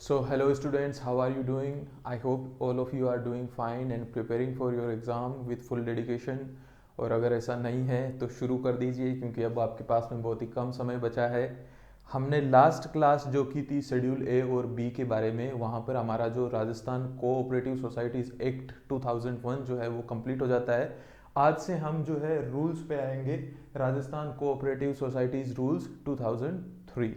So, hello students, how are you doing? I hope all of you are doing fine and preparing for your exam with full dedication. और अगर ऐसा नहीं है तो शुरू कर दीजिए क्योंकि अब आपके पास में बहुत ही कम समय बचा है। हमने लास्ट क्लास जो की थी शेड्यूल ए और बी के बारे में, वहाँ पर हमारा जो राजस्थान कोऑपरेटिव सोसाइटीज़ एक्ट 2001 जो है वो कंप्लीट हो जाता है। आज से हम जो है रूल्स पे आएंगे, राजस्थान कोऑपरेटिव सोसाइटीज़ रूल्स 2003।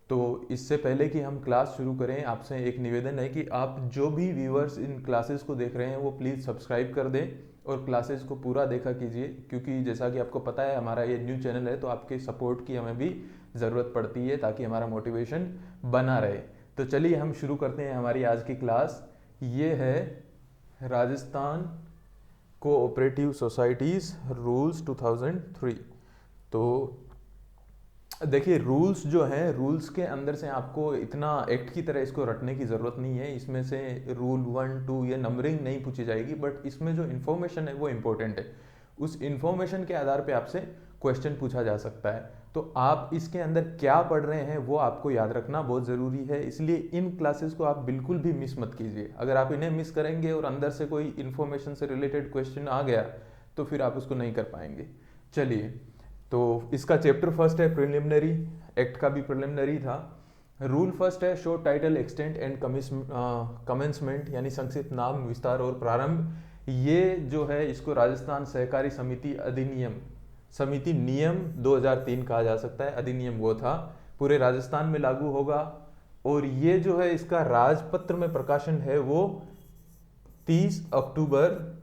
तो इससे पहले कि हम क्लास शुरू करें, आपसे एक निवेदन है कि आप जो भी व्यूअर्स इन क्लासेस को देख रहे हैं वो प्लीज़ सब्सक्राइब कर दें और क्लासेस को पूरा देखा कीजिए, क्योंकि जैसा कि आपको पता है हमारा ये न्यू चैनल है तो आपके सपोर्ट की हमें भी ज़रूरत पड़ती है ताकि हमारा मोटिवेशन बना रहे। तो चलिए हम शुरू करते हैं हमारी आज की क्लास। ये है राजस्थान कोऑपरेटिव सोसाइटीज़ रूल्स 2003। तो देखिए, रूल्स जो है, रूल्स के अंदर से आपको इतना एक्ट की तरह इसको रटने की ज़रूरत नहीं है। इसमें से रूल 1 2 ये नंबरिंग नहीं पूछी जाएगी, बट इसमें जो इन्फॉर्मेशन है वो इम्पोर्टेंट है। उस इन्फॉर्मेशन के आधार पे आपसे क्वेश्चन पूछा जा सकता है। तो आप इसके अंदर क्या पढ़ रहे हैं वो आपको याद रखना बहुत ज़रूरी है, इसलिए इन क्लासेस को आप बिल्कुल भी मिस मत कीजिए। अगर आप इन्हें मिस करेंगे और अंदर से कोई इन्फॉर्मेशन से रिलेटेड क्वेश्चन आ गया तो फिर आप उसको नहीं कर पाएंगे। चलिए, तो इसका चैप्टर फर्स्ट है प्रिलिमिनरी, एक्ट का भी प्रिलिमिनरी था। रूल फर्स्ट है show title extent and commencement, यानी संक्षिप्त नाम, विस्तार और प्रारंभ। ये जो है इसको राजस्थान सहकारी समिति अधिनियम, समिति नियम 2003 कहा जा सकता है। अधिनियम वो था, पूरे राजस्थान में लागू होगा। और ये जो है इसका राजपत्र में प्रकाशन है वो 30 अक्टूबर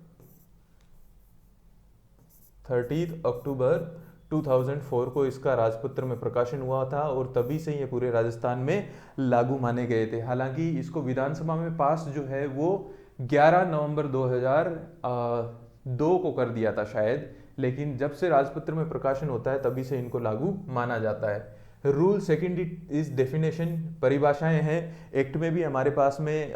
2004 को इसका राजपत्र में प्रकाशन हुआ था और तभी से ये पूरे राजस्थान में लागू माने गए थे। हालांकि इसको विधानसभा में पास जो है वो 11 नवंबर 2002 को कर दिया था शायद, लेकिन जब से राजपत्र में प्रकाशन होता है तभी से इनको लागू माना जाता है। रूल सेकंड इज डेफिनेशन, परिभाषाएं हैं। एक्ट में भी हमारे पास में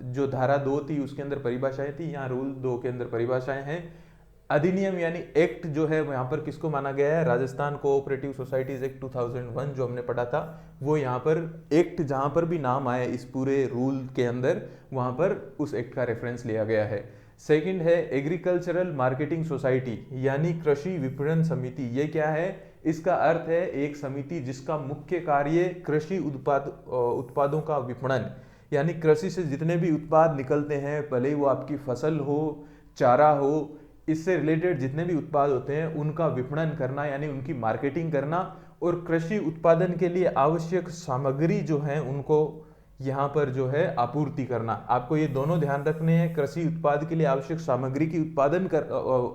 जो धारा 2 थी उसके अंदर परिभाषाएं थी, यहाँ रूल 2 के अंदर परिभाषाएं हैं। अधिनियम यानी एक्ट जो है यहाँ पर किसको माना गया है, राजस्थान कोऑपरेटिव सोसाइटीज एक्ट 2001 जो हमने पढ़ा था वो यहाँ पर एक्ट, जहाँ पर भी नाम आया इस पूरे रूल के अंदर वहाँ पर उस एक्ट का रेफरेंस लिया गया है। सेकंड है एग्रीकल्चरल मार्केटिंग सोसाइटी, यानी कृषि विपणन समिति। ये क्या है, इसका अर्थ है एक समिति जिसका मुख्य कार्य कृषि उत्पादों का विपणन, यानी कृषि से जितने भी उत्पाद निकलते हैं, भले ही वो आपकी फसल हो, चारा हो, इससे रिलेटेड जितने भी उत्पाद होते हैं उनका विपणन करना, यानी उनकी मार्केटिंग करना, और कृषि उत्पादन के लिए आवश्यक सामग्री जो है उनको यहाँ पर जो है आपूर्ति करना। आपको ये दोनों ध्यान रखने हैं, कृषि उत्पाद के लिए आवश्यक सामग्री की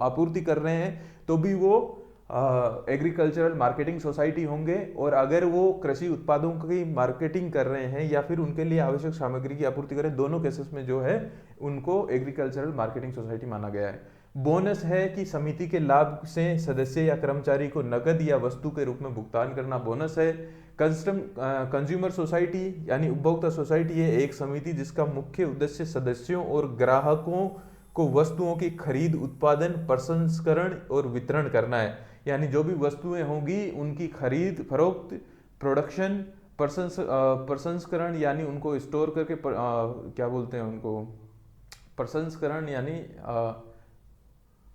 आपूर्ति कर रहे हैं तो भी वो एग्रीकल्चरल मार्केटिंग सोसाइटी होंगे, और अगर वो कृषि उत्पादों की मार्केटिंग कर रहे हैं या फिर उनके लिए आवश्यक सामग्री की आपूर्ति करें, दोनों केसेस में जो है उनको एग्रीकल्चरल मार्केटिंग सोसाइटी माना गया है। बोनस है कि समिति के लाभ से सदस्य या कर्मचारी को नकद या वस्तु के रूप में भुगतान करना बोनस है। कंज्यूमर सोसाइटी यानी उपभोक्ता सोसाइटी है एक समिति जिसका मुख्य उद्देश्य सदस्यों और ग्राहकों को वस्तुओं की खरीद, उत्पादन, प्रसंस्करण और वितरण करना है। यानी जो भी वस्तुएं होंगी उनकी खरीद फरोख्त, प्रोडक्शन, प्रसंस्करण यानी उनको स्टोर करके क्या बोलते हैं उनको, प्रसंस्करण यानी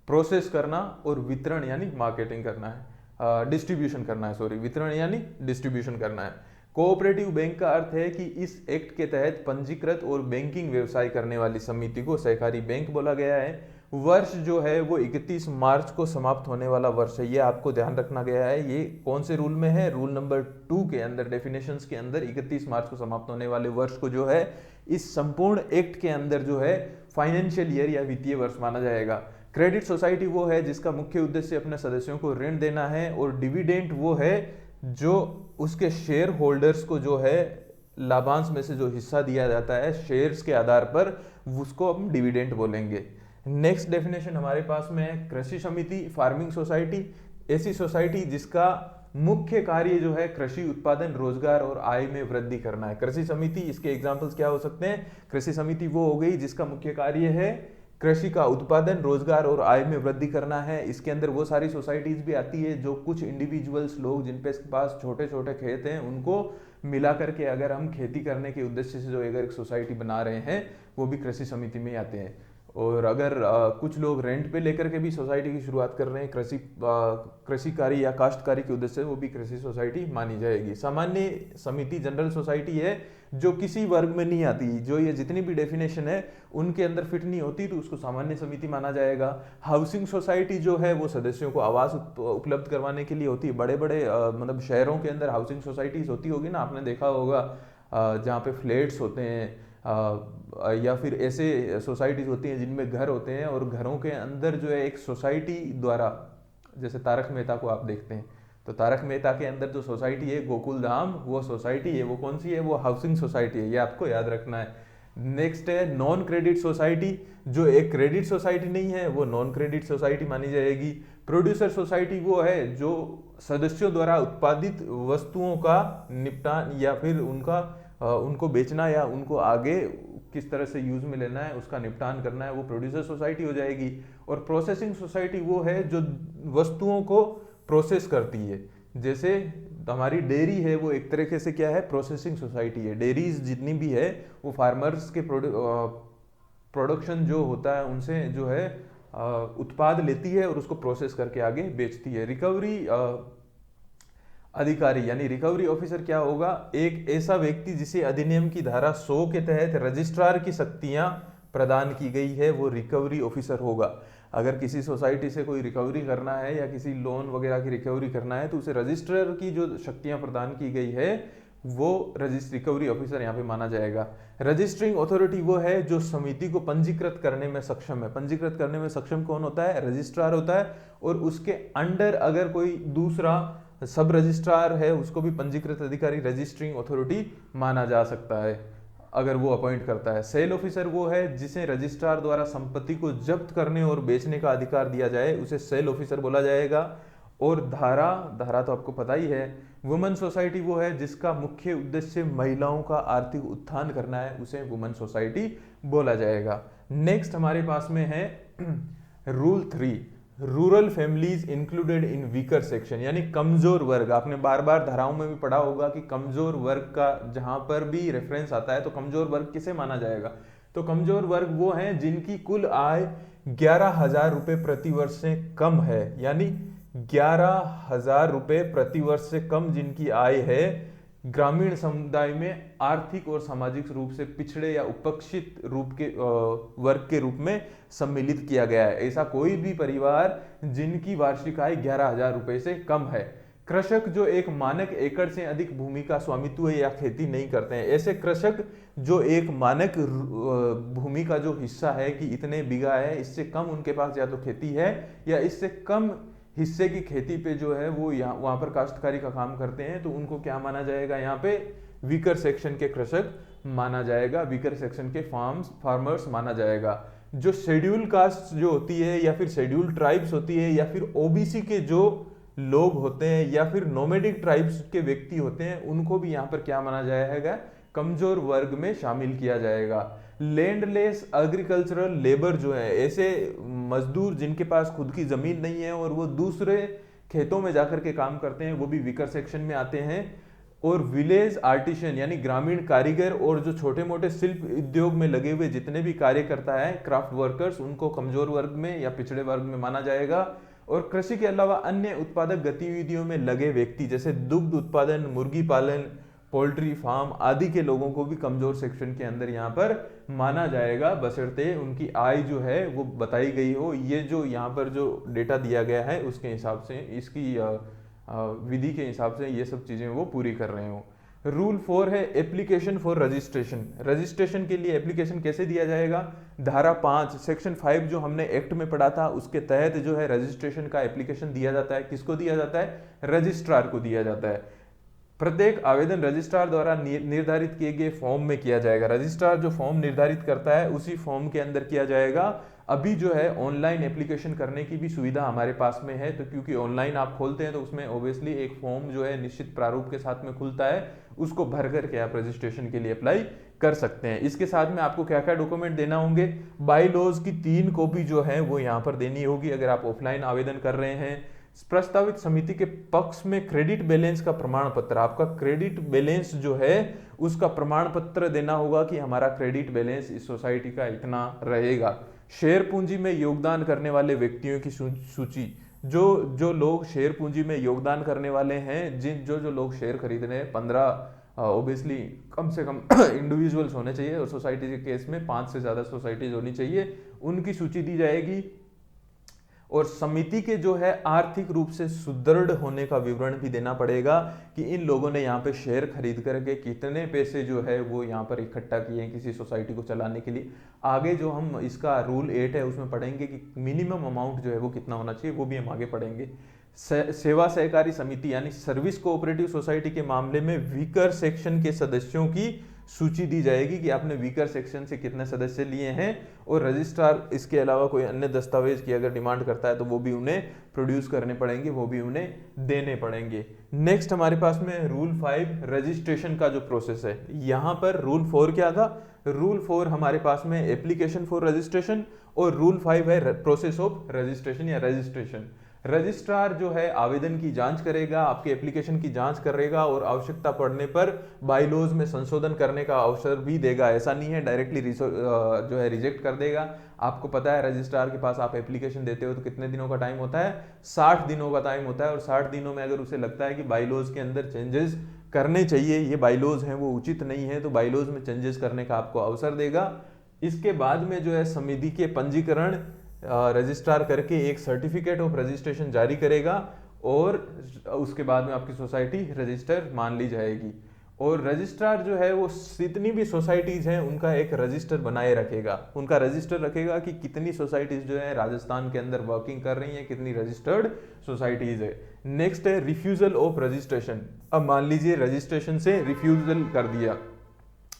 प्रोसेस करना, और वितरण यानी मार्केटिंग करना है, डिस्ट्रीब्यूशन करना है, सॉरी, वितरण यानी डिस्ट्रीब्यूशन करना है। कोऑपरेटिव बैंक का अर्थ है कि इस एक्ट के तहत पंजीकृत और बैंकिंग व्यवसाय करने वाली समिति को सहकारी बैंक बोला गया है। वर्ष जो है वो 31 मार्च को समाप्त होने वाला वर्ष है, ये आपको ध्यान रखना गया है। ये कौन से रूल में है, रूल नंबर 2 के अंदर, डेफिनेशंस के अंदर 31 मार्च को समाप्त होने वाले वर्ष को जो है इस संपूर्ण एक्ट के अंदर जो है फाइनेंशियल ईयर या वित्तीय वर्ष माना जाएगा। क्रेडिट सोसाइटी वो है जिसका मुख्य उद्देश्य अपने सदस्यों को ऋण देना है, और डिविडेंड वो है जो उसके शेयर होल्डर्स को जो है लाभांश में से जो हिस्सा दिया जाता है शेयर्स के आधार पर, उसको हम डिविडेंड बोलेंगे। नेक्स्ट डेफिनेशन हमारे पास में है कृषि समिति, फार्मिंग सोसाइटी, ऐसी सोसाइटी जिसका मुख्य कार्य जो है कृषि उत्पादन, रोजगार और आय में वृद्धि करना है। कृषि समिति, इसके एग्जांपल्स क्या हो सकते हैं, कृषि समिति वो हो गई जिसका मुख्य कार्य है कृषि का उत्पादन, रोजगार और आय में वृद्धि करना है। इसके अंदर वो सारी सोसाइटीज भी आती है जो कुछ इंडिविजुअल्स लोग जिनके पास छोटे छोटे खेत हैं उनको मिला करके अगर हम खेती करने के उद्देश्य से जो अगर एक सोसाइटी बना रहे हैं वो भी कृषि समिति में आते हैं। और अगर कुछ लोग रेंट पे लेकर के भी सोसाइटी की शुरुआत कर रहे हैं कृषिकारी या काश्तकारी के उद्देश्य से, वो भी कृषि सोसाइटी मानी जाएगी। सामान्य समिति जनरल सोसाइटी है जो किसी वर्ग में नहीं आती, जो ये जितनी भी डेफिनेशन है उनके अंदर फिट नहीं होती तो उसको सामान्य समिति माना जाएगा। हाउसिंग सोसाइटी जो है वो सदस्यों को आवास उपलब्ध करवाने के लिए होती है। बड़े बड़े मतलब शहरों के अंदर हाउसिंग सोसाइटीज होती होगी ना, आपने देखा होगा जहाँ पे फ्लैट्स होते हैं या फिर ऐसे सोसाइटीज होती हैं जिनमें घर होते हैं और घरों के अंदर जो है एक सोसाइटी द्वारा, जैसे तारक मेहता को आप देखते हैं तो तारक मेहता के अंदर जो सोसाइटी है गोकुल धाम, वो सोसाइटी है, वो कौन सी है, वो हाउसिंग सोसाइटी है, ये आपको याद रखना है। नेक्स्ट है नॉन क्रेडिट सोसाइटी, जो एक क्रेडिट सोसाइटी नहीं है वो नॉन क्रेडिट सोसाइटी मानी जाएगी। प्रोड्यूसर सोसाइटी वो है जो सदस्यों द्वारा उत्पादित वस्तुओं का निपटान या फिर उनको बेचना या उनको आगे किस तरह से यूज में लेना है उसका निपटान करना है, वो प्रोड्यूसर सोसाइटी हो जाएगी। और प्रोसेसिंग सोसाइटी वो है जो वस्तुओं को प्रोसेस करती है, जैसे हमारी डेयरी है वो एक तरीके से क्या है, प्रोसेसिंग सोसाइटी है। डेयरीज जितनी भी है वो फार्मर्स के प्रोडक्शन जो होता है उनसे जो है उत्पाद लेती है और उसको प्रोसेस करके आगे बेचती है। रिकवरी अधिकारी यानी रिकवरी ऑफिसर क्या होगा, एक ऐसा व्यक्ति जिसे अधिनियम की धारा 100 के तहत रजिस्ट्रार की शक्तियां प्रदान की गई है, वो रिकवरी ऑफिसर होगा। अगर किसी सोसाइटी से कोई रिकवरी करना है या किसी लोन वगैरह की रिकवरी करना है तो उसे रजिस्ट्रार की जो शक्तियां प्रदान की गई है वो रिकवरी ऑफिसर यहाँ पे माना जाएगा। रजिस्टरिंग अथॉरिटी वो है जो समिति को पंजीकृत करने में सक्षम है। पंजीकृत करने में सक्षम कौन होता है, रजिस्ट्रार होता है। और उसके अंडर अगर कोई दूसरा सब रजिस्ट्रार है उसको भी पंजीकृत अधिकारी रजिस्टरिंग अथॉरिटी माना जा सकता है अगर वो अपॉइंट करता है। सेल ऑफिसर वो है जिसे रजिस्ट्रार द्वारा संपत्ति को जब्त करने और बेचने का अधिकार दिया जाए, उसे सेल ऑफिसर बोला जाएगा। और धारा तो आपको पता ही है, वुमेन सोसाइटी वो है जिसका मुख्य उद्देश्य महिलाओं का आर्थिक उत्थान करना है, उसे वुमेन सोसाइटी बोला जाएगा। नेक्स्ट हमारे पास में है rule 3, rural families included in beaker section, यानी कमजोर वर्ग। आपने बार बार धाराओं में भी पढ़ा होगा कि कमजोर वर्ग का जहां पर भी रेफरेंस आता है तो कमजोर वर्ग किसे माना जाएगा, तो कमजोर वर्ग वो हैं जिनकी कुल आय 11,000 रुपए प्रति वर्ष से कम है, यानी 11,000 रुपए प्रति वर्ष से कम जिनकी आय है, ग्रामीण समुदाय में आर्थिक और सामाजिक रूप से पिछड़े या उपेक्षित रूप के वर्ग के रूप में सम्मिलित किया गया है। ऐसा कोई भी परिवार जिनकी वार्षिक आय 11,000 रुपए से कम है। कृषक जो एक मानक एकड़ से अधिक भूमि का स्वामित्व या खेती नहीं करते हैं, ऐसे कृषक जो एक मानक भूमि का जो हिस्सा है कि इतने बीघा है, इससे कम उनके पास या तो खेती है या इससे कम हिस्से की खेती पे जो है वो वहां पर काश्तकारी का काम करते हैं, तो उनको क्या माना जाएगा, यहाँ पे वीकर सेक्शन के कृषक माना जाएगा, वीकर सेक्शन के फार्मर्स माना जाएगा। जो शेड्यूल कास्ट जो होती है या फिर शेड्यूल ट्राइब्स होती है या फिर ओबीसी के जो लोग होते हैं या फिर नोमेडिक ट्राइब्स के व्यक्ति होते हैं, उनको भी यहाँ पर क्या माना जाएगा, कमजोर वर्ग में शामिल किया जाएगा। लैंडलेस एग्रीकल्चरल लेबर जो है, ऐसे मजदूर जिनके पास खुद की जमीन नहीं है और वो दूसरे खेतों में जाकर के काम करते हैं, वो भी वीकर सेक्शन में आते हैं। और विलेज आर्टिशन यानी ग्रामीण कारीगर और जो छोटे मोटे शिल्प उद्योग में लगे हुए जितने भी कार्य करता है, क्राफ्ट वर्कर्स, उनको कमजोर वर्ग में या पिछड़े वर्ग में माना जाएगा। और कृषि के अलावा अन्य उत्पादक गतिविधियों में लगे व्यक्ति जैसे दुग्ध उत्पादन, मुर्गी पालन, पोल्ट्री फार्म आदि के लोगों को भी कमजोर सेक्शन के अंदर यहाँ पर माना जाएगा, बशर्ते उनकी आय जो है वो बताई गई हो। ये जो यहाँ पर जो डेटा दिया गया है उसके हिसाब से, इसकी विधि के हिसाब से ये सब चीजें वो पूरी कर रहे हो। रूल 4 है एप्लीकेशन फॉर रजिस्ट्रेशन। रजिस्ट्रेशन के लिए एप्लीकेशन कैसे दिया जाएगा, धारा 5 सेक्शन 5 जो हमने एक्ट में पढ़ा था उसके तहत जो है रजिस्ट्रेशन का एप्लीकेशन दिया जाता है। किसको दिया जाता है, रजिस्ट्रार को दिया जाता है। प्रत्येक आवेदन रजिस्ट्रार द्वारा निर्धारित किए गए फॉर्म में किया जाएगा। रजिस्ट्रार जो फॉर्म निर्धारित करता है उसी फॉर्म के अंदर किया जाएगा। अभी जो है ऑनलाइन एप्लीकेशन करने की भी सुविधा हमारे पास में है, तो क्योंकि ऑनलाइन आप खोलते हैं तो उसमें ऑब्वियसली एक फॉर्म जो है निश्चित प्रारूप के साथ में खुलता है, उसको भर करके आप रजिस्ट्रेशन के लिए अप्लाई कर सकते हैं। इसके साथ में आपको क्या क्या डॉक्यूमेंट देना होंगे, बाई लॉज की 3 कॉपी जो है वो यहाँ पर देनी होगी अगर आप ऑफलाइन आवेदन कर रहे हैं। प्रस्तावित समिति के पक्ष में क्रेडिट बैलेंस का प्रमाण पत्र, आपका क्रेडिट बैलेंस जो है उसका प्रमाण पत्र देना होगा कि हमारा क्रेडिट बैलेंस इस सोसाइटी का इतना रहेगा। शेयर पूंजी में योगदान करने वाले व्यक्तियों की सूची, जो जो लोग शेयर पूंजी में योगदान करने वाले हैं, जो जो लोग शेयर खरीद रहे हैं, 15 ओबियसली कम से कम इंडिविजुअल्स होने चाहिए, और सोसाइटी के केस में 5 से ज़्यादा सोसाइटीज होनी चाहिए, उनकी सूची दी जाएगी। और समिति के जो है आर्थिक रूप से सुदृढ़ होने का विवरण भी देना पड़ेगा कि इन लोगों ने यहाँ पे शेयर खरीद करके कितने पैसे जो है वो यहाँ पर इकट्ठा किए हैं किसी सोसाइटी को चलाने के लिए। आगे जो हम इसका रूल 8 है उसमें पढ़ेंगे कि मिनिमम अमाउंट जो है वो कितना होना चाहिए, वो भी हम आगे पढ़ेंगे। सेवा सहकारी समिति यानी सर्विस कोऑपरेटिव सोसाइटी के मामले में वीकर सेक्शन के सदस्यों की सूची दी जाएगी कि आपने वीकर सेक्शन से कितने सदस्य लिए हैं, और रजिस्ट्रार इसके अलावा कोई अन्य दस्तावेज की अगर डिमांड करता है तो वो भी उन्हें प्रोड्यूस करने पड़ेंगे, वो भी उन्हें देने पड़ेंगे। नेक्स्ट हमारे पास में रूल 5 रजिस्ट्रेशन का जो प्रोसेस है। यहाँ पर रूल 4 क्या था? रूल 4 हमारे पास में एप्लीकेशन फॉर रजिस्ट्रेशन, और रूल 5 है प्रोसेस ऑफ रजिस्ट्रेशन या रजिस्ट्रेशन। रजिस्ट्रार जो है आवेदन की जांच करेगा, आपके एप्लीकेशन की जांच करेगा, और आवश्यकता पड़ने पर बाईलॉज में संशोधन करने का अवसर भी देगा। ऐसा नहीं है डायरेक्टली जो है रिजेक्ट कर देगा। आपको पता है रजिस्ट्रार के पास आप एप्लीकेशन देते हो तो कितने दिनों का टाइम होता है? 60 दिनों का टाइम होता है, और 60 दिनों में अगर उसे लगता है कि बाईलॉज के अंदर चेंजेस करने चाहिए, ये बाईलॉज हैं वो उचित नहीं है, तो बाईलॉज में चेंजेस करने का आपको अवसर देगा। इसके बाद में जो है समिति के पंजीकरण रजिस्ट्रार करके एक सर्टिफिकेट ऑफ रजिस्ट्रेशन जारी करेगा, और उसके बाद में आपकी सोसाइटी रजिस्टर मान ली जाएगी। और रजिस्ट्रार जो है वो जितनी भी सोसाइटीज हैं उनका एक रजिस्टर बनाए रखेगा, उनका रजिस्टर रखेगा कि कितनी सोसाइटीज जो है राजस्थान के अंदर वर्किंग कर रही हैं, कितनी रजिस्टर्ड सोसाइटीज है। नेक्स्ट है रिफ्यूजल ऑफ रजिस्ट्रेशन। अब मान लीजिए रजिस्ट्रेशन से रिफ्यूजल कर दिया,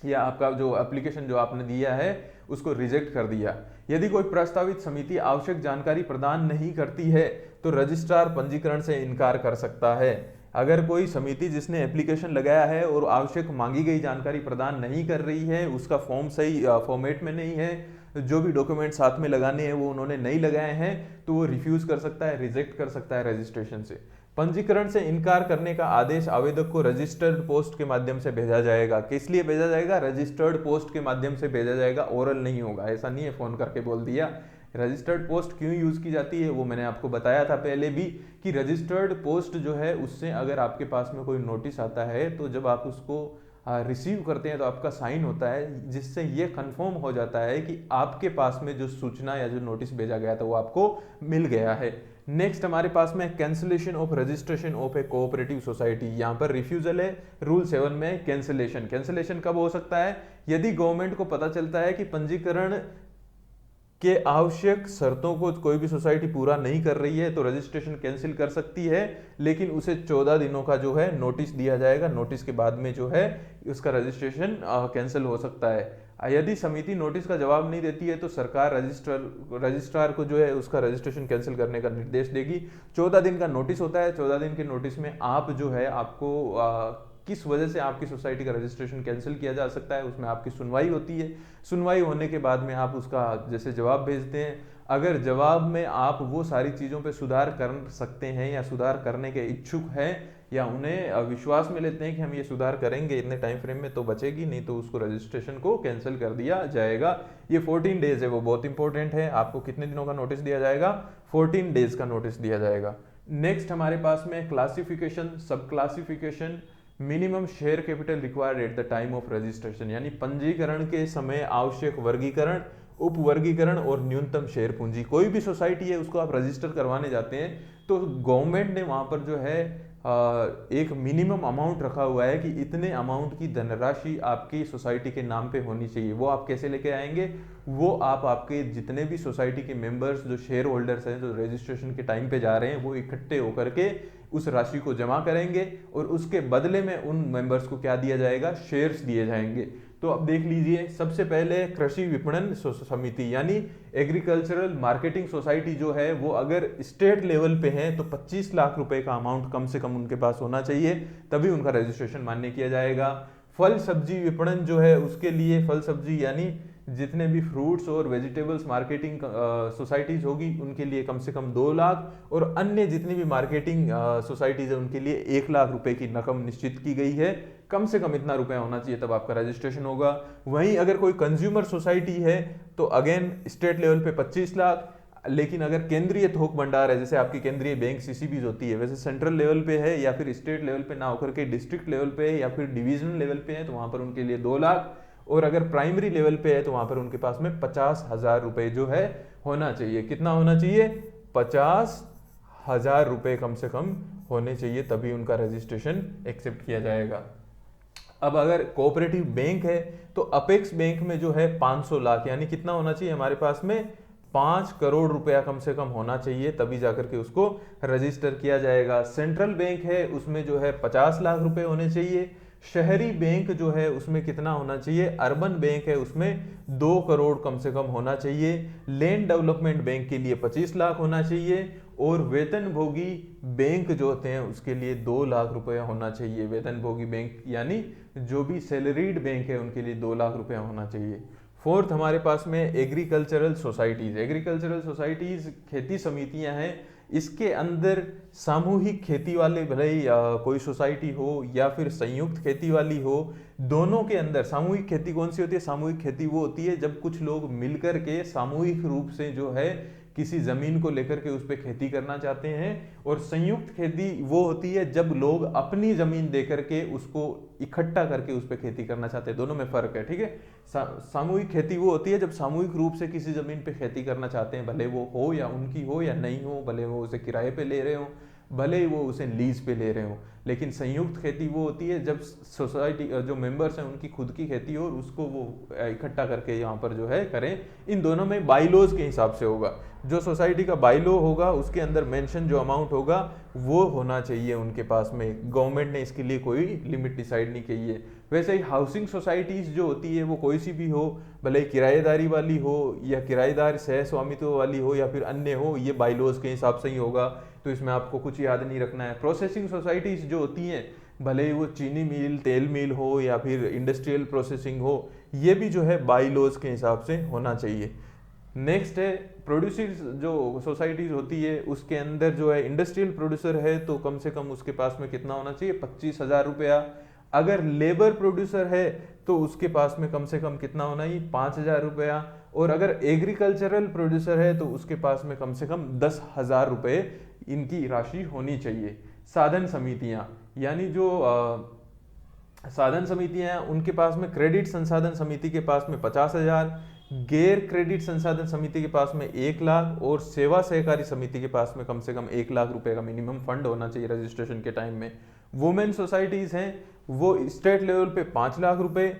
या आपका जो एप्लीकेशन जो आपने दिया है उसको रिजेक्ट कर दिया। यदि कोई प्रस्तावित समिति आवश्यक जानकारी प्रदान नहीं करती है तो रजिस्ट्रार पंजीकरण से इनकार कर सकता है। अगर कोई समिति जिसने एप्लीकेशन लगाया है और आवश्यक मांगी गई जानकारी प्रदान नहीं कर रही है, उसका फॉर्म सही फॉर्मेट में नहीं है, जो भी डॉक्यूमेंट साथ में लगाने हैं वो उन्होंने नहीं लगाए हैं, तो वो रिफ्यूज कर सकता है, रिजेक्ट कर सकता है रजिस्ट्रेशन से। पंजीकरण से इनकार करने का आदेश आवेदक को रजिस्टर्ड पोस्ट के माध्यम से भेजा जाएगा। किस लिए भेजा जाएगा? रजिस्टर्ड पोस्ट के माध्यम से भेजा जाएगा, ओरल नहीं होगा। ऐसा नहीं है फोन करके बोल दिया। रजिस्टर्ड पोस्ट क्यों यूज की जाती है वो मैंने आपको बताया था पहले भी, कि रजिस्टर्ड पोस्ट जो है उससे अगर आपके पास में कोई नोटिस आता है तो जब आप उसको रिसीव करते हैं तो आपका साइन होता है, जिससे ये कंफर्म हो जाता है कि आपके पास में जो सूचना या जो नोटिस भेजा गया था वो आपको मिल गया है। नेक्स्ट हमारे पास में cancellation of registration of A cooperative society. यहाँ पर रिफ्यूजल है, रूल 7 में कैंसिलेशन। कैंसिलेशन कब हो सकता है? यदि गवर्नमेंट को पता चलता है कि पंजीकरण के आवश्यक शर्तों को कोई भी सोसाइटी पूरा नहीं कर रही है तो रजिस्ट्रेशन कैंसिल कर सकती है, लेकिन उसे 14 दिनों का जो है नोटिस दिया जाएगा। नोटिस के बाद में जो है उसका रजिस्ट्रेशन कैंसिल हो सकता है। यदि समिति नोटिस का जवाब नहीं देती है तो सरकार रजिस्ट्रार को जो है उसका रजिस्ट्रेशन कैंसिल करने का निर्देश देगी। 14 दिन का नोटिस होता है। 14 दिन के नोटिस में आप जो है आपको किस वजह से आपकी सोसाइटी का रजिस्ट्रेशन कैंसिल किया जा सकता है, उसमें आपकी सुनवाई होती है। सुनवाई होने के बाद में आप उसका जैसे जवाब भेजते हैं। अगर जवाब में आप वो सारी चीज़ों पे सुधार कर सकते हैं या सुधार करने के इच्छुक हैं या उन्हें विश्वास में लेते हैं कि हम ये सुधार करेंगे इतने टाइम फ्रेम में, तो बचेगी, नहीं तो उसको रजिस्ट्रेशन को कैंसिल कर दिया जाएगा। ये 14 डेज है, वो बहुत इंपॉर्टेंट है। आपको कितने दिनों का नोटिस दिया जाएगा? 14 डेज का नोटिस दिया जाएगा। नेक्स्ट हमारे पास में क्लासिफिकेशन, सब classification, minimum share capital required at the time of registration, यानी पंजीकरण के समय आवश्यक वर्गीकरण, उप वर्गीकरण और न्यूनतम शेयर पूंजी। कोई भी सोसाइटी है उसको आप रजिस्टर करवाने जाते हैं तो गवर्नमेंट ने वहां पर जो है एक मिनिमम अमाउंट रखा हुआ है कि इतने अमाउंट की धनराशि आपकी सोसाइटी के नाम पे होनी चाहिए। वो आप कैसे लेके आएंगे? वो आप आपके जितने भी सोसाइटी के मेंबर्स जो शेयर होल्डर्स हैं जो रजिस्ट्रेशन के टाइम पे जा रहे हैं वो इकट्ठे होकर के उस राशि को जमा करेंगे और उसके बदले में उन मेंबर्स को क्या दिया जाएगा? शेयर्स दिए जाएंगे। तो अब देख लीजिए, सबसे पहले कृषि विपणन समिति यानी एग्रीकल्चरल मार्केटिंग सोसाइटी जो है वो अगर स्टेट लेवल पे है तो 25 लाख रुपए का अमाउंट कम से कम उनके पास होना चाहिए, तभी उनका रजिस्ट्रेशन मान्य किया जाएगा। फल सब्जी विपणन जो है उसके लिए फल सब्जी यानी जितने भी फ्रूट्स और वेजिटेबल्स मार्केटिंग सोसाइटीज होगी उनके लिए कम से कम 2 लाख, और अन्य जितनी भी मार्केटिंग सोसाइटीज है उनके लिए 1 लाख रुपए की रकम निश्चित की गई है। कम से कम इतना रुपया होना चाहिए तब आपका रजिस्ट्रेशन होगा। वहीं अगर कोई कंज्यूमर सोसाइटी है तो अगेन स्टेट लेवल पे 25 लाख, लेकिन अगर केंद्रीय थोक भंडार है, जैसे आपकी केंद्रीय बैंक सीसीबीज होती है, वैसे सेंट्रल लेवल पे है या फिर स्टेट लेवल पे ना होकर के डिस्ट्रिक्ट लेवल पे है या फिर डिवीजनल लेवल पे है, तो वहां पर उनके लिए 2 लाख, और अगर प्राइमरी लेवल पे है तो वहां पर उनके पास में 50,000 रुपए जो है होना चाहिए। कितना होना चाहिए? 50,000 रुपए कम से कम होने चाहिए, तभी उनका रजिस्ट्रेशन एक्सेप्ट किया जाएगा। अब अगर कोऑपरेटिव बैंक है तो अपेक्स बैंक में जो है 500 लाख, यानी कितना होना चाहिए हमारे पास में? 5 करोड़ रुपया कम से कम होना चाहिए, तभी जाकर के उसको रजिस्टर किया जाएगा। सेंट्रल बैंक है उसमें जो है 50 लाख रुपए होने चाहिए। शहरी बैंक जो है उसमें कितना होना चाहिए? अर्बन बैंक है उसमें 2 करोड़ कम से कम होना चाहिए। लैंड डेवलपमेंट बैंक के लिए 25 लाख होना चाहिए, और वेतनभोगी बैंक जो होते हैं उसके लिए 2 लाख रुपए होना चाहिए। वेतनभोगी बैंक यानी जो भी सैलरीड बैंक है उनके लिए 2 लाख रुपया होना चाहिए। फोर्थ हमारे पास में एग्रीकल्चरल सोसाइटीज। एग्रीकल्चरल सोसाइटीज खेती समितियां हैं, इसके अंदर सामूहिक खेती वाले, भले ही कोई सोसाइटी हो या फिर संयुक्त खेती वाली हो, दोनों के अंदर सामूहिक खेती कौन सी होती है? सामूहिक खेती वो होती है जब कुछ लोग मिलकर के सामूहिक रूप से जो है किसी जमीन को लेकर के उस पर खेती करना चाहते हैं, और संयुक्त खेती वो होती है जब लोग अपनी जमीन देकर के उसको इकट्ठा करके उस पर खेती करना चाहते हैं। दोनों में फर्क है, ठीक है। सामूहिक खेती वो होती है जब सामूहिक रूप से किसी जमीन पे खेती करना चाहते हैं, भले वो हो या उनकी हो या नहीं हो, भले वो उसे किराए पे ले रहे हो, भले ही वो उसे लीज पे ले रहे हो। लेकिन संयुक्त खेती वो होती है जब सोसाइटी जो मेंबर्स हैं उनकी खुद की खेती हो और उसको वो इकट्ठा करके यहाँ पर जो है करें। इन दोनों में बाईलॉज के हिसाब से होगा। जो सोसाइटी का बाईलॉ होगा उसके अंदर मेंशन जो अमाउंट होगा वो होना चाहिए उनके पास में। गवर्नमेंट ने इसके लिए कोई लिमिट डिसाइड नहीं की है। वैसे ही हाउसिंग सोसाइटीज जो होती है वो कोई सी भी हो, भले किराएदारी वाली हो या किराएदार सह स्वामित्व वाली हो या फिर अन्य हो, ये बाईलॉज के हिसाब से ही होगा, तो इसमें आपको कुछ याद नहीं रखना है। प्रोसेसिंग सोसाइटीज जो होती हैं, भले ही वो चीनी मिल, तेल मिल हो या फिर इंडस्ट्रियल प्रोसेसिंग हो, ये भी जो है बाईलॉज के हिसाब से होना चाहिए। नेक्स्ट है प्रोड्यूसर्स जो सोसाइटीज होती है, उसके अंदर जो है इंडस्ट्रियल प्रोड्यूसर है तो कम से कम उसके पास में कितना होना चाहिए? 25,000 रुपया। अगर लेबर प्रोड्यूसर है तो उसके पास में कम से कम कितना होना ही? 5,000 रुपया। और अगर एग्रीकल्चरल प्रोड्यूसर है तो उसके पास में कम से कम 10,000 रुपये इनकी राशि होनी चाहिए। साधन समितियां, यानी जो साधन समितियां हैं उनके पास में क्रेडिट संसाधन समिति के पास में 50,000, गैर क्रेडिट संसाधन समिति के पास में 1 लाख, और सेवा सहकारी समिति के पास में कम से कम 1 लाख रुपए का मिनिमम फंड होना चाहिए रजिस्ट्रेशन के टाइम में। वुमेन सोसाइटीज हैं वो स्टेट लेवल पे 5 लाख रुपए,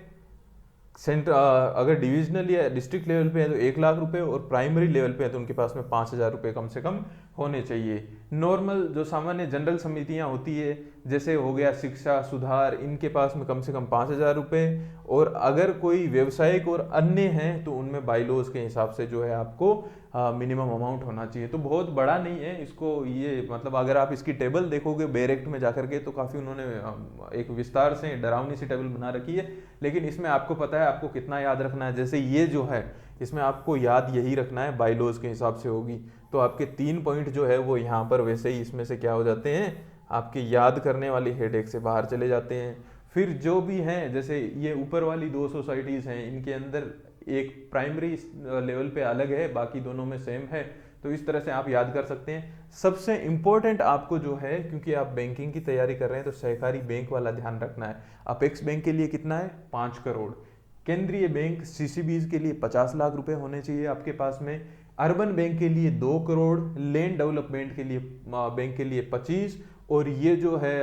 सेंटर अगर डिविजनल या डिस्ट्रिक्ट लेवल पे है तो 1 लाख रुपए, और प्राइमरी लेवल पे है तो उनके पास में 5,000 रुपए कम से कम होने चाहिए। नॉर्मल जो सामान्य जनरल समितियां होती है, जैसे हो गया शिक्षा सुधार, इनके पास में कम से कम 5,000 रुपए, और अगर कोई व्यवसायिक और अन्य हैं तो उनमें बाईलॉज के हिसाब से जो है आपको मिनिमम अमाउंट होना चाहिए। तो बहुत बड़ा नहीं है इसको, ये मतलब अगर आप इसकी टेबल देखोगे बेरेक्ट में जाकर के तो काफ़ी उन्होंने एक विस्तार से डरावनी सी टेबल बना रखी है, लेकिन इसमें आपको पता है आपको कितना याद रखना है। जैसे ये जो है इसमें आपको याद यही रखना है, बाईलॉज के हिसाब से होगी, तो आपके 3 पॉइंट जो है वो यहाँ पर वैसे ही इसमें से क्या हो जाते हैं, आपके याद करने वाली हेडेक से बाहर चले जाते हैं। फिर जो भी हैं, जैसे ये ऊपर वाली 2 सोसाइटीज़ हैं, इनके अंदर एक प्राइमरी लेवल पे अलग है, बाकी दोनों में सेम है, तो इस तरह से आप याद कर सकते हैं। सबसे इंपॉर्टेंट आपको जो है, क्योंकि आप बैंकिंग की तैयारी कर रहे हैं तो सहकारी बैंक वाला ध्यान रखना है। अपेक्स बैंक के लिए कितना है? 5 करोड़। केंद्रीय बैंक सीसीबीज के लिए 50 लाख रुपए होने चाहिए आपके पास में। अर्बन बैंक के लिए 2 करोड़, लैंड डेवलपमेंट के लिए बैंक के लिए 25, और ये जो है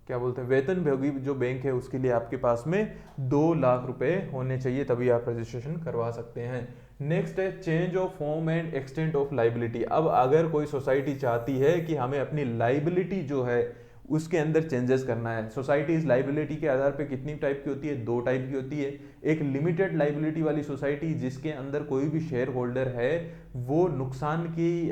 क्या बोलते हैं वेतनभोगी जो बैंक है उसके लिए आपके पास में 2 लाख रुपए होने चाहिए, तभी आप रजिस्ट्रेशन करवा सकते हैं। नेक्स्ट है change of form and extent of liability. अब अगर कोई सोसाइटी चाहती है कि हमें अपनी लाइबिलिटी जो है उसके अंदर चेंजेस करना है। सोसाइटीज लाइबिलिटी के आधार पे कितनी टाइप की होती है? 2 टाइप की होती है। एक लिमिटेड लाइबिलिटी वाली सोसाइटी जिसके अंदर कोई भी शेयर होल्डर है वो नुकसान की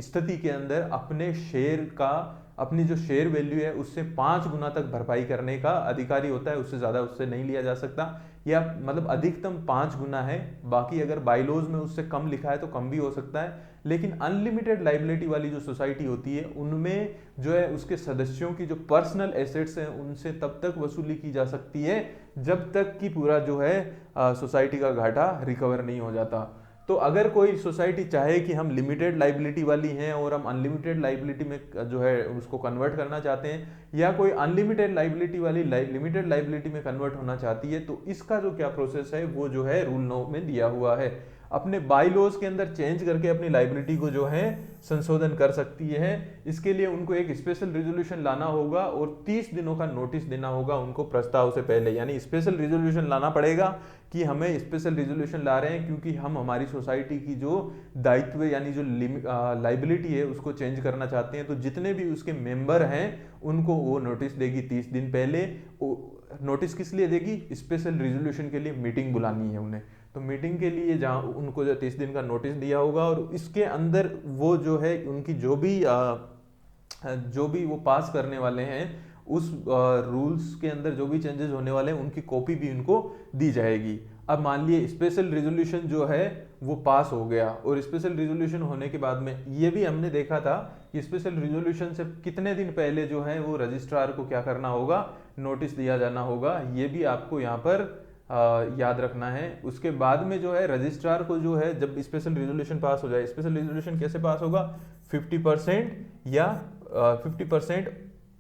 स्थिति के अंदर अपने शेयर का अपनी जो शेयर वैल्यू है उससे 5 गुना तक भरपाई करने का अधिकारी होता है, उससे ज़्यादा उससे नहीं लिया जा सकता, या मतलब अधिकतम 5 गुना है। बाकी अगर बाइलॉज में उससे कम लिखा है तो कम भी हो सकता है। लेकिन अनलिमिटेड लाइबिलिटी वाली जो सोसाइटी होती है उनमें जो है उसके सदस्यों की जो पर्सनल एसेट्स हैं उनसे तब तक वसूली की जा सकती है जब तक कि पूरा जो है सोसाइटी का घाटा रिकवर नहीं हो जाता। तो अगर कोई सोसाइटी चाहे कि हम लिमिटेड लाइबिलिटी वाली हैं और हम अनलिमिटेड लाइबिलिटी में जो है उसको कन्वर्ट करना चाहते हैं, या कोई अनलिमिटेड लाइबिलिटी वाली लिमिटेड लाइबिलिटी में कन्वर्ट होना चाहती है, तो इसका जो क्या प्रोसेस है वो जो है रूल 9 में दिया हुआ है। अपने बाईलॉज के अंदर चेंज करके अपनी लाइबिलिटी को जो है संशोधन कर सकती है। इसके लिए उनको एक स्पेशल रिजोल्यूशन लाना होगा और 30 दिनों का नोटिस देना होगा उनको प्रस्ताव से पहले। यानी स्पेशल रिजोल्यूशन लाना पड़ेगा कि हमें स्पेशल रिजोल्यूशन ला रहे हैं क्योंकि हम हमारी सोसाइटी की जो दायित्व यानी जो लाइबिलिटी है उसको चेंज करना चाहते हैं। तो जितने भी उसके मेंबर हैं उनको वो नोटिस देगी 30 दिन पहले। नोटिस किस लिए देगी? स्पेशल रिजोल्यूशन के लिए मीटिंग बुलानी है उन्हें। तो मीटिंग के लिए जहाँ उनको जो 30 दिन का नोटिस दिया होगा और इसके अंदर वो जो है उनकी जो भी वो पास करने वाले हैं उस रूल्स के अंदर जो भी चेंजेस होने वाले हैं उनकी कॉपी भी उनको दी जाएगी। अब मान लिए स्पेशल रिजोल्यूशन जो है वो पास हो गया और स्पेशल रिजोल्यूशन होने के बाद में ये भी हमने देखा था कि स्पेशल रिजोल्यूशन से कितने दिन पहले जो है वो रजिस्ट्रार को क्या करना होगा, नोटिस दिया जाना होगा। ये भी आपको यहाँ पर याद रखना है। उसके बाद में जो है रजिस्ट्रार को जो है जब स्पेशल रिजोल्यूशन पास हो जाए, स्पेशल रिजोल्यूशन कैसे पास होगा? 50% या 50%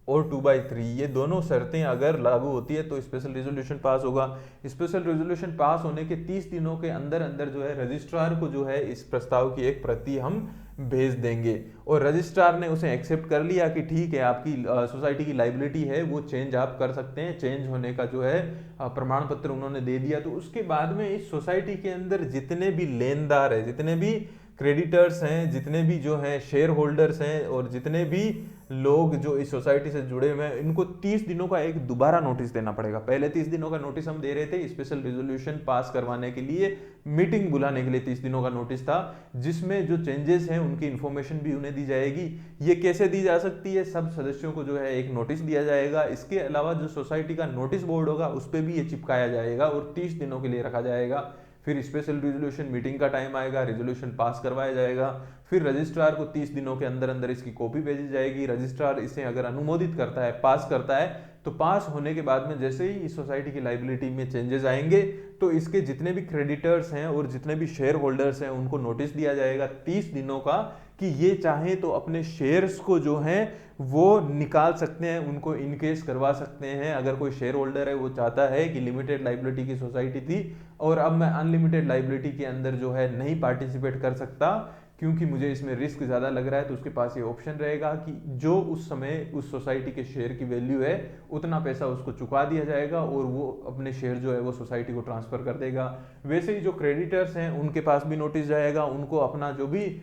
और 2/3 ये दोनों शर्तें अगर लागू होती है तो स्पेशल रिजोल्यूशन पास होगा। स्पेशल रिजोल्यूशन पास होने के 30 दिनों के अंदर अंदर जो है रजिस्ट्रार को जो है इस प्रस्ताव की एक प्रति हम भेज देंगे और रजिस्ट्रार ने उसे एक्सेप्ट कर लिया कि ठीक है आपकी सोसाइटी की लाइबिलिटी है वो चेंज आप कर सकते हैं। चेंज होने का जो है प्रमाण पत्र उन्होंने दे दिया। तो उसके बाद में इस सोसाइटी के अंदर जितने भी लेनदार है, जितने भी क्रेडिटर्स हैं, जितने भी जो हैं शेयर होल्डर्स हैं और जितने भी लोग जो इस सोसाइटी से जुड़े हुए हैं इनको 30 दिनों का एक दोबारा नोटिस देना पड़ेगा। पहले 30 दिनों का नोटिस हम दे रहे थे स्पेशल रिजोल्यूशन पास करवाने के लिए, मीटिंग बुलाने के लिए 30 दिनों का नोटिस था जिसमें जो चेंजेस हैं उनकी इंफॉर्मेशन भी उन्हें दी जाएगी। ये कैसे दी जा सकती है? सब सदस्यों को जो है एक नोटिस दिया जाएगा। इसके अलावा जो सोसाइटी का नोटिस बोर्ड होगा उस पर भी ये चिपकाया जाएगा और 30 दिनों के लिए रखा जाएगा। फिर स्पेशल रिजोल्यूशन मीटिंग का टाइम आएगा, रिजोल्यूशन पास करवाया जाएगा, फिर रजिस्ट्रार को 30 दिनों के अंदर अंदर इसकी कॉपी भेजी जाएगी। रजिस्ट्रार इसे अगर अनुमोदित करता है, पास करता है, तो पास होने के बाद में जैसे ही इस सोसाइटी की लाइबिलिटी में चेंजेस आएंगे तो इसके जितने भी क्रेडिटर्स हैं और जितने भी शेयर होल्डर्स हैं उनको नोटिस दिया जाएगा 30 दिनों का कि ये चाहे तो अपने शेयर्स को जो है वो निकाल सकते हैं, उनको इनकेस करवा सकते हैं। अगर कोई शेयर होल्डर है वो चाहता है कि लिमिटेड लाइबिलिटी की सोसाइटी थी और अब मैं अनलिमिटेड लाइबिलिटी के अंदर जो है नहीं पार्टिसिपेट कर सकता क्योंकि मुझे इसमें रिस्क ज़्यादा लग रहा है, तो उसके पास ये ऑप्शन रहेगा कि जो उस समय उस सोसाइटी के शेयर की वैल्यू है उतना पैसा उसको चुका दिया जाएगा और वो अपने शेयर जो है वो सोसाइटी को ट्रांसफ़र कर देगा। वैसे ही जो क्रेडिटर्स हैं उनके पास भी नोटिस जाएगा, उनको अपना जो भी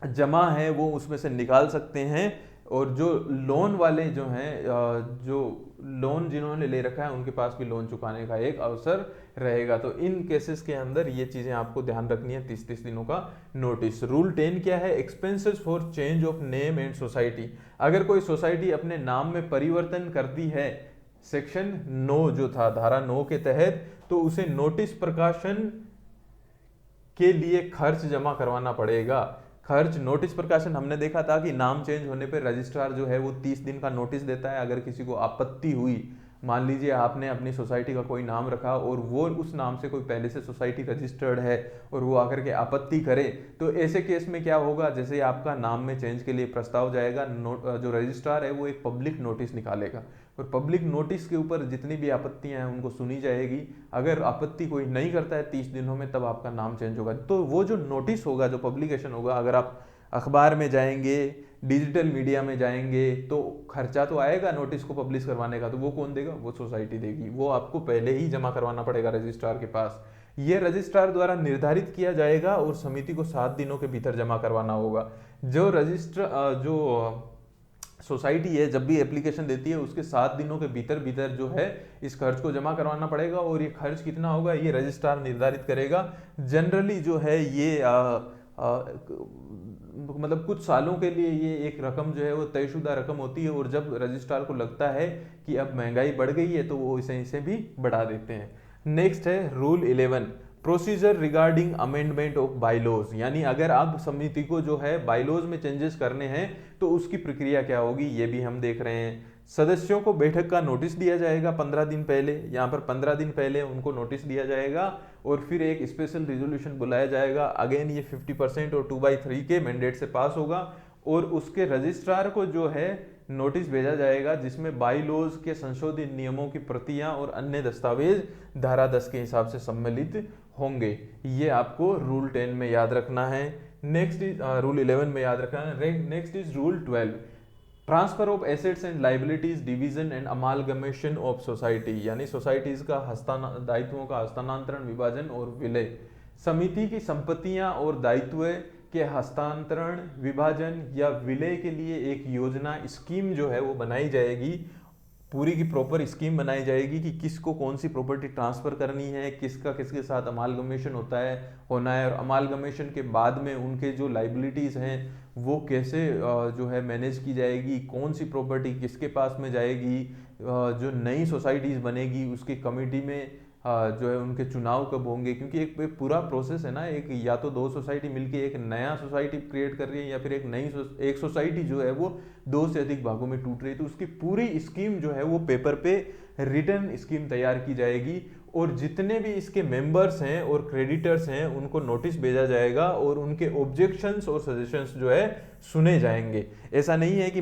जमा है वो उसमें से निकाल सकते हैं। और जो लोन वाले जो हैं, जो लोन जिन्होंने ले रखा है उनके पास भी लोन चुकाने का एक अवसर रहेगा। तो इन केसेस के अंदर ये चीज़ें आपको ध्यान रखनी है। 30 दिनों का नोटिस। रूल 10 क्या है? Expenses for change of name and society. अगर कोई सोसाइटी अपने नाम में परिवर्तन करती है, सेक्शन 9 जो था धारा 9 के तहत, तो उसे नोटिस प्रकाशन के लिए खर्च जमा करवाना पड़ेगा। खर्च नोटिस प्रकाशन हमने देखा था कि नाम चेंज होने पर रजिस्ट्रार जो है वो 30 दिन का नोटिस देता है। अगर किसी को आपत्ति हुई, मान लीजिए आपने अपनी सोसाइटी का कोई नाम रखा और वो उस नाम से कोई पहले से सोसाइटी रजिस्टर्ड है और वो आकर के आपत्ति करे, तो ऐसे केस में क्या होगा? जैसे आपका नाम में चेंज के लिए प्रस्ताव जाएगा, जो रजिस्ट्रार है वो एक पब्लिक नोटिस निकालेगा और पब्लिक नोटिस के ऊपर जितनी भी आपत्तियां हैं उनको सुनी जाएगी। अगर आपत्ति कोई नहीं करता है 30 दिनों में, तब आपका नाम चेंज होगा। तो वो जो नोटिस होगा, जो पब्लिकेशन होगा, अगर आप अखबार में जाएंगे, डिजिटल मीडिया में जाएंगे, तो खर्चा तो आएगा नोटिस को पब्लिश करवाने का, तो वो कौन देगा? वो सोसाइटी देगी। वो आपको पहले ही जमा करवाना पड़ेगा रजिस्ट्रार के पास। ये रजिस्ट्रार द्वारा निर्धारित किया जाएगा और समिति को 7 दिनों के भीतर जमा करवाना होगा। जो सोसाइटी है जब भी एप्लीकेशन देती है उसके 7 दिनों के भीतर भीतर जो है इस खर्च को जमा करवाना पड़ेगा। और ये खर्च कितना होगा ये रजिस्ट्रार निर्धारित करेगा। जनरली जो है ये मतलब कुछ सालों के लिए ये एक रकम जो है वो तयशुदा रकम होती है, और जब रजिस्ट्रार को लगता है कि अब महंगाई बढ़ गई है तो वो इसे भी बढ़ा देते हैं। नेक्स्ट है rule 11, procedure regarding amendment of bylaws, यानी अगर आप समिति को जो है बाइलॉज में चेंजेस करने हैं तो उसकी प्रक्रिया क्या होगी, ये भी हम देख रहे हैं। सदस्यों को बैठक का नोटिस दिया जाएगा 15 दिन पहले, यहाँ पर 15 दिन पहले उनको नोटिस दिया जाएगा, और फिर एक स्पेशल रिजोल्यूशन बुलाया जाएगा। अगेन ये 50% और 2/3 के मैंडेट से पास होगा, और उसके रजिस्ट्रार को जो है नोटिस भेजा जाएगा जिसमें बाई लॉज के संशोधित नियमों की प्रतियां और अन्य दस्तावेज धारा 10 के हिसाब से सम्मिलित होंगे। ये आपको रूल 10 में याद रखना है। नेक्स्ट इज रूल 11 में याद रखना है। Next is rule 12, transfer of assets and liabilities, division and amalgamation of society, यानी सोसाइटीज का दायित्वों का हस्तांतरण, विभाजन और विलय। समिति की संपत्तियां और दायित्व के हस्तांतरण, विभाजन या विलय के लिए एक योजना स्कीम जो है वो बनाई जाएगी, पूरी की प्रॉपर स्कीम बनाई जाएगी कि किसको कौन सी प्रॉपर्टी ट्रांसफर करनी है, किसका किसके साथ अमालगमेशन होना है, और अमालगमेशन के बाद में उनके जो लाइबिलिटीज हैं वो कैसे जो है मैनेज की जाएगी, कौन सी प्रॉपर्टी किसके पास में जाएगी, जो नई सोसाइटीज बनेगी उसकी कमेटी में जो है उनके चुनाव कब होंगे, क्योंकि एक पूरा प्रोसेस है ना, एक या तो दो सोसाइटी मिलके एक नया सोसाइटी क्रिएट कर रही है, या फिर एक सोसाइटी जो है वो दो से अधिक भागों में टूट रही है, तो उसकी पूरी स्कीम जो है वो पेपर पे रिटर्न स्कीम तैयार की जाएगी, और जितने भी इसके मेंबर्स हैं और क्रेडिटर्स हैं उनको नोटिस भेजा जाएगा, और उनके ऑब्जेक्शंस और सजेशंस जो है सुने जाएंगे। ऐसा नहीं है कि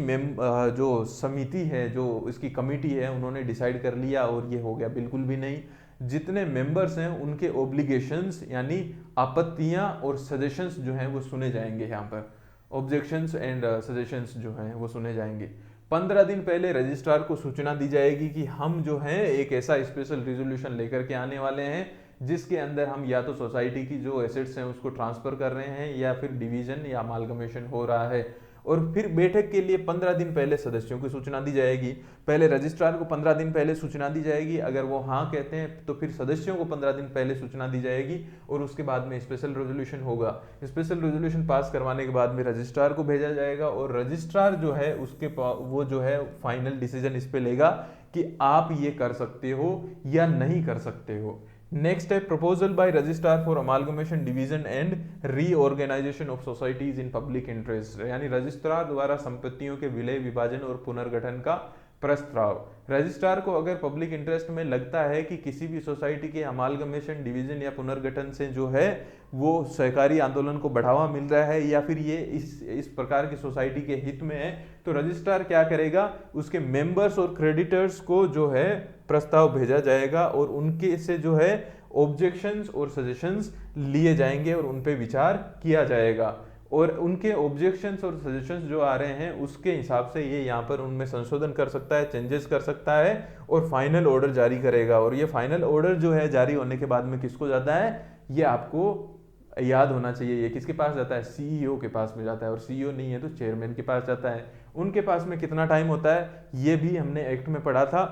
जो समिति है, जो इसकी कमिटी है, उन्होंने डिसाइड कर लिया और ये हो गया, बिल्कुल भी नहीं। जितने मेंबर्स हैं उनके ऑब्लिगेशंस यानी आपत्तियां और सजेशंस जो हैं वो सुने जाएंगे। यहाँ पर ऑब्जेक्शंस एंड सजेशंस जो हैं वो सुने जाएंगे। 15 दिन पहले रजिस्ट्रार को सूचना दी जाएगी कि हम जो है एक ऐसा स्पेशल रिजोल्यूशन लेकर के आने वाले हैं जिसके अंदर हम या तो सोसाइटी की जो एसेट्स हैं उसको ट्रांसफर कर रहे हैं, या फिर डिवीजन या अमालगमेशन हो रहा है। और फिर बैठक के लिए 15 दिन पहले सदस्यों को सूचना दी जाएगी। पहले रजिस्ट्रार को 15 दिन पहले सूचना दी जाएगी, अगर वो हाँ कहते हैं तो फिर सदस्यों को 15 दिन पहले सूचना दी जाएगी, और उसके बाद में स्पेशल रेजोल्यूशन होगा। स्पेशल रेजोल्यूशन पास करवाने के बाद में रजिस्ट्रार को भेजा जाएगा, और रजिस्ट्रार जो है वो जो है फाइनल डिसीजन इस पे लेगा कि आप ये कर सकते हो या नहीं कर सकते हो। नेक्स्ट है proposal by registrar for amalgamation, division and reorganization of societies in public interest, यानी रजिस्ट्रार द्वारा संपत्तियों के विलय, विभाजन और पुनर्गठन का प्रस्ताव। रजिस्ट्रार को अगर पब्लिक इंटरेस्ट में लगता है कि किसी भी सोसाइटी के अमालगमेशन, डिवीजन या पुनर्गठन से जो है वो सहकारी आंदोलन को बढ़ावा मिल रहा है, या फिर ये इस प्रकार की सोसाइटी के हित में है, तो रजिस्ट्रार क्या करेगा, उसके मेंबर्स और क्रेडिटर्स को जो है प्रस्ताव भेजा जाएगा, और उनके से जो है ऑब्जेक्शंस और सजेशंस लिए जाएंगे और उन पे विचार किया जाएगा, और उनके ऑब्जेक्शंस और सजेशंस जो आ रहे हैं उसके हिसाब से ये यहाँ पर उनमें संशोधन कर सकता है, चेंजेस कर सकता है, और फाइनल ऑर्डर जारी करेगा। और ये फाइनल ऑर्डर जो है जारी होने के बाद में किसको जाता है, ये आपको याद होना चाहिए, ये किसके पास जाता है, सीईओ के पास में जाता है, और सीईओ नहीं है तो चेयरमैन के पास जाता है। उनके पास में कितना टाइम होता है, ये भी हमने एक्ट में पढ़ा था,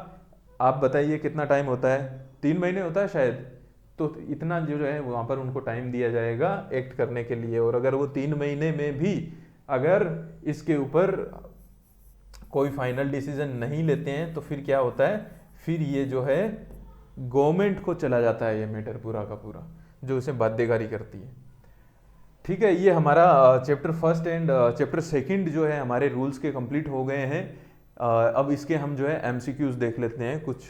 आप बताइए कितना टाइम होता है, 3 महीने होता है शायद, तो इतना जो है वहां पर उनको टाइम दिया जाएगा एक्ट करने के लिए। और अगर वो 3 महीने में भी अगर इसके ऊपर कोई फाइनल डिसीजन नहीं लेते हैं तो फिर क्या होता है, फिर ये जो है गवर्नमेंट को चला जाता है ये मैटर पूरा का पूरा, जो इसे बाध्यकारी करती है। ठीक है, ये हमारा chapter first and chapter second जो है हमारे रूल्स के कंप्लीट हो गए हैं। अब इसके हम जो है एमसीक्यूज देख लेते हैं कुछ।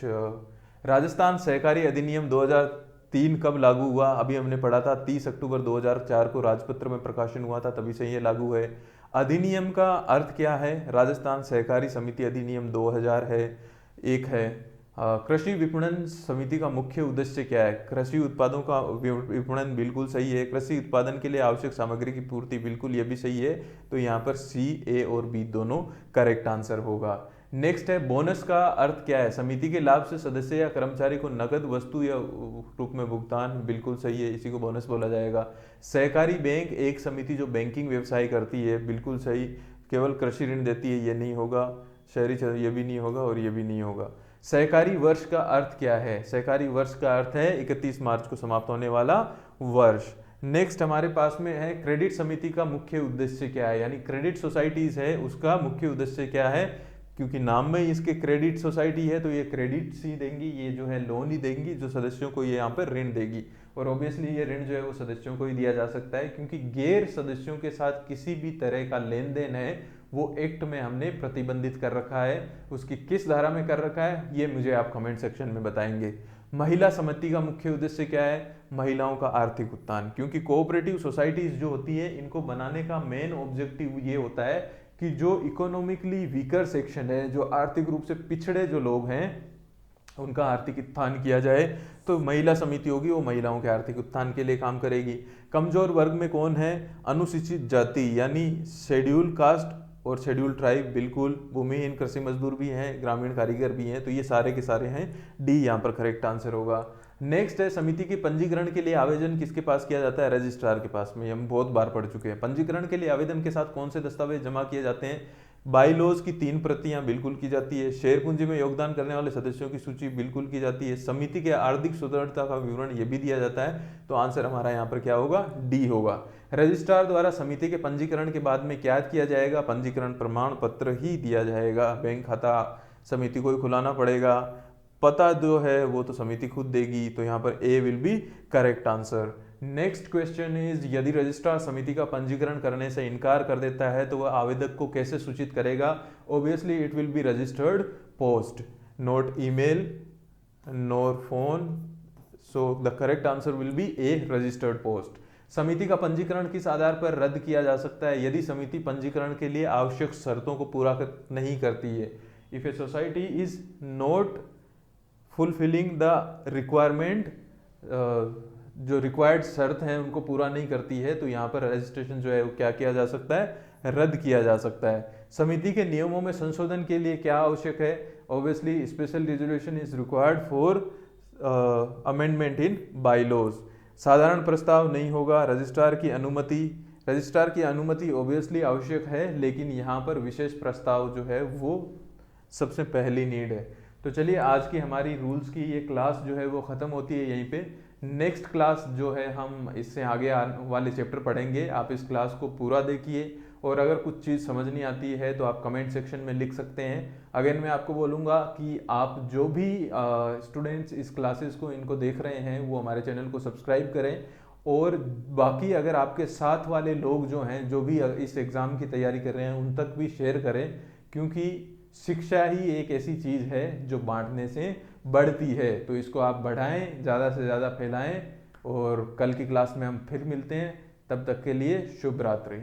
राजस्थान सहकारी अधिनियम 2003 कब लागू हुआ, अभी हमने पढ़ा था 30 अक्टूबर 2004 को राजपत्र में प्रकाशन हुआ था, तभी से ये लागू है। अधिनियम का अर्थ क्या है, राजस्थान सहकारी समिति अधिनियम 2000 है। एक है कृषि विपणन समिति का मुख्य उद्देश्य क्या है, कृषि उत्पादों का विपणन, बिल्कुल सही है। कृषि उत्पादन के लिए आवश्यक सामग्री की पूर्ति, बिल्कुल ये भी सही है। तो यहाँ पर सी, ए और बी दोनों करेक्ट आंसर होगा। नेक्स्ट है बोनस का अर्थ क्या है, समिति के लाभ से सदस्य या कर्मचारी को नगद, वस्तु या रूप में भुगतान, बिल्कुल सही है, इसी को बोनस बोला जाएगा। सहकारी बैंक एक समिति जो बैंकिंग व्यवसाय करती है, बिल्कुल सही। केवल कृषि ऋण देती है, ये नहीं होगा। शहरी ये भी नहीं होगा और ये भी नहीं होगा। सहकारी वर्ष का अर्थ क्या है, सहकारी वर्ष का अर्थ है 31 मार्च को समाप्त होने वाला वर्ष। नेक्स्ट हमारे पास में है क्रेडिट समिति का मुख्य उद्देश्य क्या है, यानी क्रेडिट सोसाइटीज है उसका मुख्य उद्देश्य क्या है। क्योंकि नाम में इसके क्रेडिट सोसाइटी है तो ये क्रेडिट्स ही देंगी, ये जो है लोन ही देंगी जो सदस्यों को ये यहाँ पर ऋण देगी। और ऑब्वियसली ये ऋण जो है वो सदस्यों को ही दिया जा सकता है, क्योंकि गैर सदस्यों के साथ किसी भी तरह का लेन देन है वो एक्ट में हमने प्रतिबंधित कर रखा है। उसकी किस धारा में कर रखा है ये मुझे आप कमेंट सेक्शन में बताएंगे। महिला समिति का मुख्य उद्देश्य क्या है, महिलाओं का आर्थिक उत्थान। क्योंकि कोऑपरेटिव सोसाइटीज जो होती है इनको बनाने का मेन ऑब्जेक्टिव ये होता है कि जो इकोनॉमिकली वीकर सेक्शन है, जो आर्थिक रूप से पिछड़े जो लोग हैं, उनका आर्थिक उत्थान किया जाए। तो महिला समिति होगी वो महिलाओं के आर्थिक उत्थान के लिए काम करेगी। कमजोर वर्ग में कौन है, अनुसूचित जाति यानी शेड्यूल कास्ट और शेड्यूल ट्राइब, बिल्कुल। भूमिहीन कृषि मजदूर भी हैं, ग्रामीण कारीगर भी हैं, तो ये सारे के सारे हैं, डी यहाँ पर करेक्ट आंसर होगा। नेक्स्ट है समिति के पंजीकरण के लिए आवेदन किसके पास किया जाता है, रजिस्ट्रार के पास में। हम बहुत बार पढ़ चुके हैं। पंजीकरण के लिए आवेदन के साथ कौन से दस्तावेज जमा किए जाते हैं, बाईलॉज की 3 प्रतियां बिल्कुल की जाती है, शेयर पूंजी में योगदान करने वाले सदस्यों की सूची बिल्कुल की जाती है, समिति के आर्थिक सुदृढ़ता का विवरण ये भी दिया जाता है। तो आंसर हमारा यहाँ पर क्या होगा, डी होगा। रजिस्ट्रार द्वारा समिति के पंजीकरण के बाद में क्या किया जाएगा, पंजीकरण प्रमाण पत्र ही दिया जाएगा। बैंक खाता समिति को ही खुलाना पड़ेगा, पता जो है वो तो समिति खुद देगी। तो यहाँ पर A will be correct answer. Next question is, यदि रजिस्ट्रार समिति का पंजीकरण करने से इनकार कर देता है तो वह आवेदक को कैसे सूचित करेगा, obviously it will be registered post, not email nor phone. So the correct answer will be A, registered post. समिति का पंजीकरण किस आधार पर रद्द किया जा सकता है, यदि समिति पंजीकरण के लिए आवश्यक शर्तों को पूरा नहीं करती है। If a society is not fulfilling the requirement, जो रिक्वायर्ड शर्त हैं उनको पूरा नहीं करती है, तो यहाँ पर रजिस्ट्रेशन जो है वो क्या किया जा सकता है, रद्द किया जा सकता है। समिति के नियमों में संशोधन के लिए क्या आवश्यक है, obviously special resolution is required for amendment in bylaws. साधारण प्रस्ताव नहीं होगा, रजिस्ट्रार की अनुमति ऑब्वियसली आवश्यक है, लेकिन यहाँ पर विशेष प्रस्ताव जो है वो सबसे पहली नीड है। तो चलिए आज की हमारी रूल्स की ये क्लास जो है वो ख़त्म होती है यहीं पे। नेक्स्ट क्लास जो है हम इससे आगे वाले चैप्टर पढ़ेंगे। आप इस क्लास को पूरा देखिए, और अगर कुछ चीज़ समझ नहीं आती है तो आप कमेंट सेक्शन में लिख सकते हैं। अगेन मैं आपको बोलूँगा कि आप जो भी स्टूडेंट्स इस क्लासेस को इनको देख रहे हैं वो हमारे चैनल को सब्सक्राइब करें, और बाकी अगर आपके साथ वाले लोग जो हैं जो भी इस एग्ज़ाम की तैयारी कर रहे हैं उन तक भी शेयर करें, क्योंकि शिक्षा ही एक ऐसी चीज़ है जो बांटने से बढ़ती है। तो इसको आप बढ़ाएं, ज़्यादा से ज़्यादा फैलाएं, और कल की क्लास में हम फिर मिलते हैं। तब तक के लिए शुभ रात्रि।